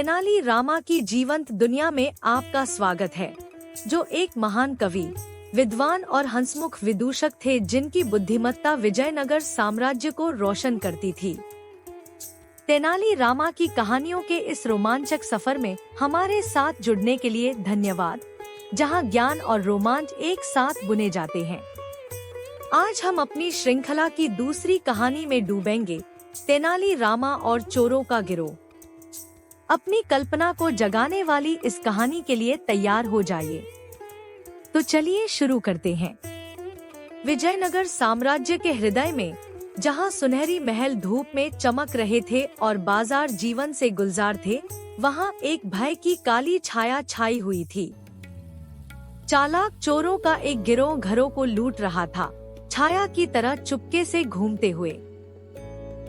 तेनाली रामा की जीवंत दुनिया में आपका स्वागत है, जो एक महान कवि, विद्वान और हंसमुख विदूषक थे जिनकी बुद्धिमत्ता विजयनगर साम्राज्य को रोशन करती थी। तेनाली रामा की कहानियों के इस रोमांचक सफर में हमारे साथ जुड़ने के लिए धन्यवाद, जहां ज्ञान और रोमांच एक साथ बुने जाते हैं। आज हम अपनी श्रृंखला की दूसरी कहानी में डूबेंगे, तेनाली रामा और चोरों का गिरोह। अपनी कल्पना को जगाने वाली इस कहानी के लिए तैयार हो जाइए। तो चलिए शुरू करते हैं। विजयनगर साम्राज्य के हृदय में, जहां सुनहरी महल धूप में चमक रहे थे और बाजार जीवन से गुलजार थे, वहां एक भय की काली छाया छाई हुई थी। चालाक चोरों का एक गिरोह घरों को लूट रहा था, छाया की तरह चुपके से घूमते हुए।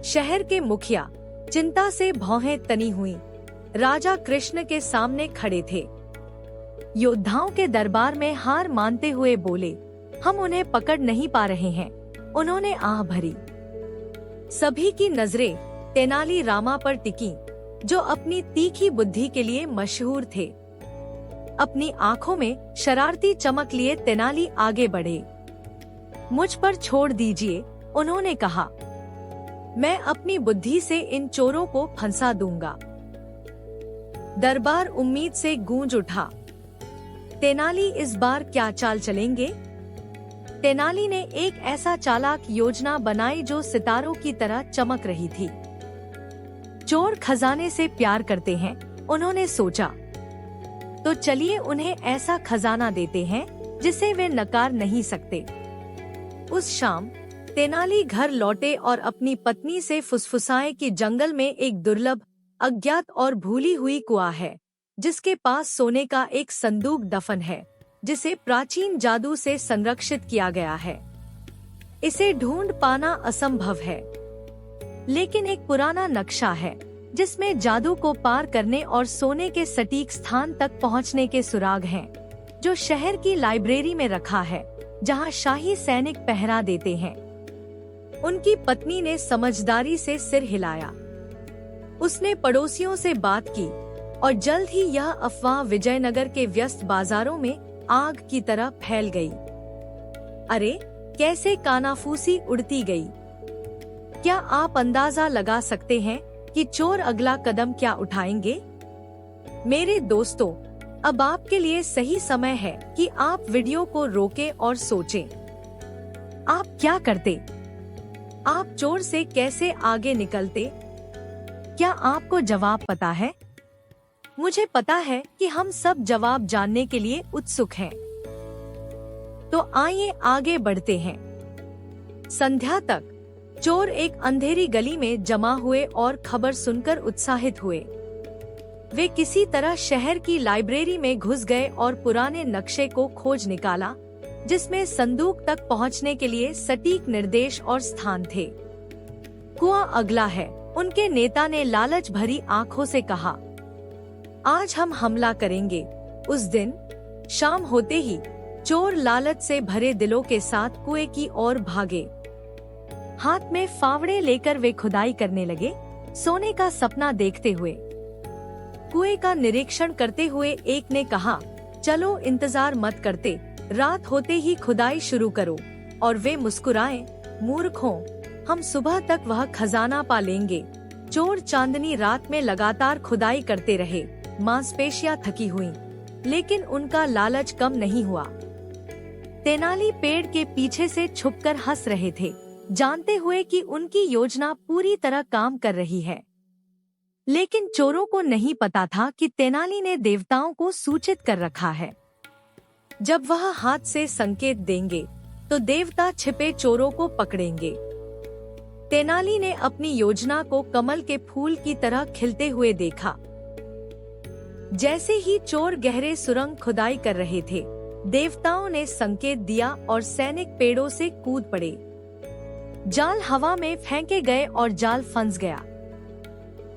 शहर के मुखिया चिंता से भौहें तनी हुई राजा कृष्ण के सामने खड़े थे। योद्धाओं के दरबार में हार मानते हुए बोले, हम उन्हें पकड़ नहीं पा रहे हैं। उन्होंने आह भरी। सभी की नजरें तेनाली रामा पर टिकी, जो अपनी तीखी बुद्धि के लिए मशहूर थे। अपनी आंखों में शरारती चमक लिए तेनाली आगे बढ़े। मुझ पर छोड़ दीजिए, उन्होंने कहा। मैं अपनी बुद्धि से इन चोरों को फंसा दूंगा। दरबार उम्मीद से गूंज उठा। तेनाली इस बार क्या चाल चलेंगे? तेनाली ने एक ऐसा चालाक योजना बनाई जो सितारों की तरह चमक रही थी। चोर खजाने से प्यार करते हैं, उन्होंने सोचा। तो चलिए उन्हें ऐसा खजाना देते हैं जिसे वे नकार नहीं सकते। उस शाम तेनाली घर लौटे और अपनी पत्नी से फुसफुसाए कि जंगल में एक दुर्लभ, अज्ञात और भूली हुई कुआं है, जिसके पास सोने का एक संदूक दफन है, जिसे प्राचीन जादू से संरक्षित किया गया है। इसे ढूंढ पाना असंभव है, लेकिन एक पुराना नक्शा है जिसमें जादू को पार करने और सोने के सटीक स्थान तक पहुंचने के सुराग हैं, जो शहर की लाइब्रेरी में रखा है, जहां शाही सैनिक पहरा देते हैं। उनकी पत्नी ने समझदारी से सिर हिलाया। उसने पड़ोसियों से बात की और जल्द ही यह अफवाह विजयनगर के व्यस्त बाजारों में आग की तरह फैल गई। अरे, कैसे कानाफूसी उड़ती गई। क्या आप अंदाजा लगा सकते हैं कि चोर अगला कदम क्या उठाएंगे? मेरे दोस्तों, अब आपके लिए सही समय है कि आप वीडियो को रोकें और सोचें। आप क्या करते? आप चोर से कैसे आगे निकलते? क्या आपको जवाब पता है? मुझे पता है कि हम सब जवाब जानने के लिए उत्सुक हैं। तो आइए आगे बढ़ते हैं। संध्या तक चोर एक अंधेरी गली में जमा हुए और खबर सुनकर उत्साहित हुए। वे किसी तरह शहर की लाइब्रेरी में घुस गए और पुराने नक्शे को खोज निकाला, जिसमें संदूक तक पहुंचने के लिए सटीक निर्देश और स्थान थे। कुआं अगला है, उनके नेता ने लालच भरी आंखों से कहा। आज हम हमला करेंगे। उस दिन शाम होते ही चोर लालच से भरे दिलों के साथ कुएं की ओर भागे। हाथ में फावड़े लेकर वे खुदाई करने लगे, सोने का सपना देखते हुए। कुएं का निरीक्षण करते हुए एक ने कहा, चलो इंतजार मत करते, रात होते ही खुदाई शुरू करो। और वे मुस्कुराए, मूर्खों, हम सुबह तक वह खजाना पा लेंगे। चोर चांदनी रात में लगातार खुदाई करते रहे। मांसपेशियां थकी हुई, लेकिन उनका लालच कम नहीं हुआ। तेनाली पेड़ के पीछे से छुपकर हंस रहे थे, जानते हुए कि उनकी योजना पूरी तरह काम कर रही है। लेकिन चोरों को नहीं पता था कि तेनाली ने देवताओं को सूचित कर रखा है। जब वह हाथ से संकेत देंगे, तो देवता छिपे चोरों को पकड़ेंगे। तेनाली ने अपनी योजना को कमल के फूल की तरह खिलते हुए देखा। जैसे ही चोर गहरे सुरंग खुदाई कर रहे थे, देवताओं ने संकेत दिया और सैनिक पेड़ों से कूद पड़े। जाल हवा में फेंके गए और जाल फंस गया।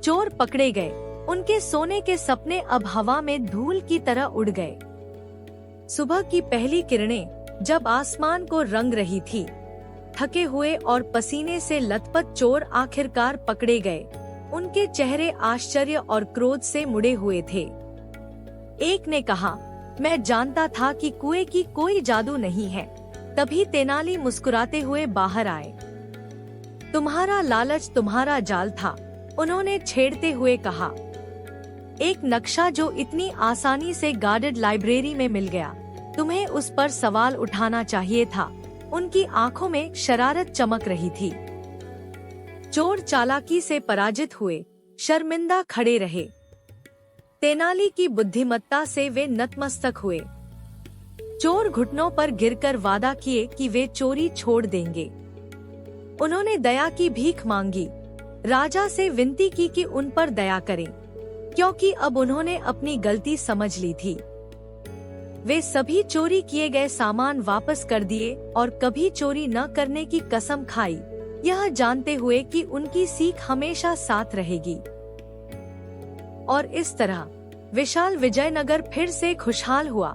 चोर पकड़े गए। उनके सोने के सपने अब हवा में धूल की तरह उड़ गए। सुबह की पहली किरणें जब आसमान को रंग रही थी, थके हुए और पसीने से लथपथ चोर आखिरकार पकड़े गए। उनके चेहरे आश्चर्य और क्रोध से मुड़े हुए थे। एक ने कहा, मैं जानता था कि कुएं की कोई जादू नहीं है। तभी तेनाली मुस्कुराते हुए बाहर आए। तुम्हारा लालच तुम्हारा जाल था, उन्होंने छेड़ते हुए कहा। एक नक्शा जो इतनी आसानी से गार्डेड लाइब्रेरी में मिल गया, तुम्हें उस पर सवाल उठाना चाहिए था। उनकी आंखों में शरारत चमक रही थी। चोर चालाकी से पराजित हुए, शर्मिंदा खड़े रहे। तेनाली की बुद्धिमत्ता से वे नतमस्तक हुए। चोर घुटनों पर गिरकर वादा किए कि वे चोरी छोड़ देंगे। उन्होंने दया की भीख मांगी, राजा से विनती की कि उन पर दया करें, क्योंकि अब उन्होंने अपनी गलती समझ ली थी। वे सभी चोरी किए गए सामान वापस कर दिए और कभी चोरी न करने की कसम खाई, यह जानते हुए कि उनकी सीख हमेशा साथ रहेगी। और इस तरह विशाल विजयनगर फिर से खुशहाल हुआ,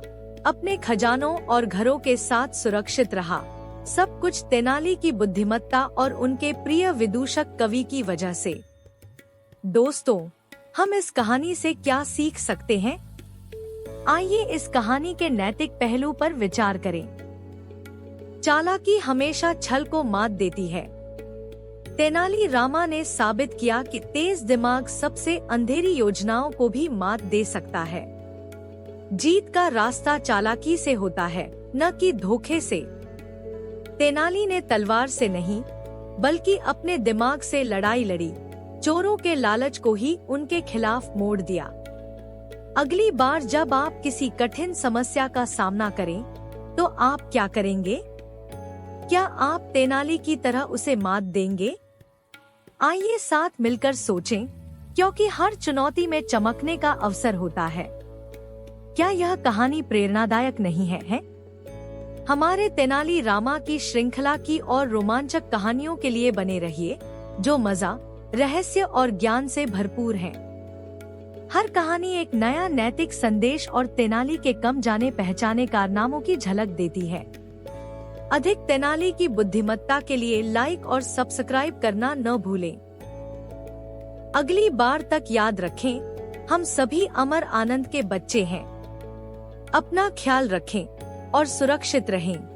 अपने खजानों और घरों के साथ सुरक्षित रहा। सब कुछ तेनाली की बुद्धिमत्ता और उनके प्रिय विदूषक कवि की वजह से। दोस्तों, हम इस कहानी से क्या सीख सकते हैं? आइए इस कहानी के नैतिक पहलू पर विचार करें। चालाकी हमेशा छल को मात देती है। तेनाली रामा ने साबित किया कि तेज दिमाग सबसे अंधेरी योजनाओं को भी मात दे सकता है। जीत का रास्ता चालाकी से होता है, न कि धोखे से। तेनाली ने तलवार से नहीं, बल्कि अपने दिमाग से लड़ाई लड़ी, चोरों के लालच को ही उनके खिलाफ मोड़ दिया। अगली बार जब आप किसी कठिन समस्या का सामना करें, तो आप क्या करेंगे? क्या आप तेनाली की तरह उसे मात देंगे? आइए साथ मिलकर सोचें, क्योंकि हर चुनौती में चमकने का अवसर होता है। क्या यह कहानी प्रेरणादायक नहीं है? हमारे तेनाली रामा की श्रृंखला की और रोमांचक कहानियों के लिए बने रहिए, जो मजा, रहस्य और ज्ञान से भरपूर हैं। हर कहानी एक नया नैतिक संदेश और तेनाली के कम जाने पहचाने कारनामों की झलक देती है। अधिक तेनाली की बुद्धिमत्ता के लिए लाइक और सब्सक्राइब करना न भूलें। अगली बार तक याद रखें, हम सभी अमर आनंद के बच्चे हैं। अपना ख्याल रखें और सुरक्षित रहें।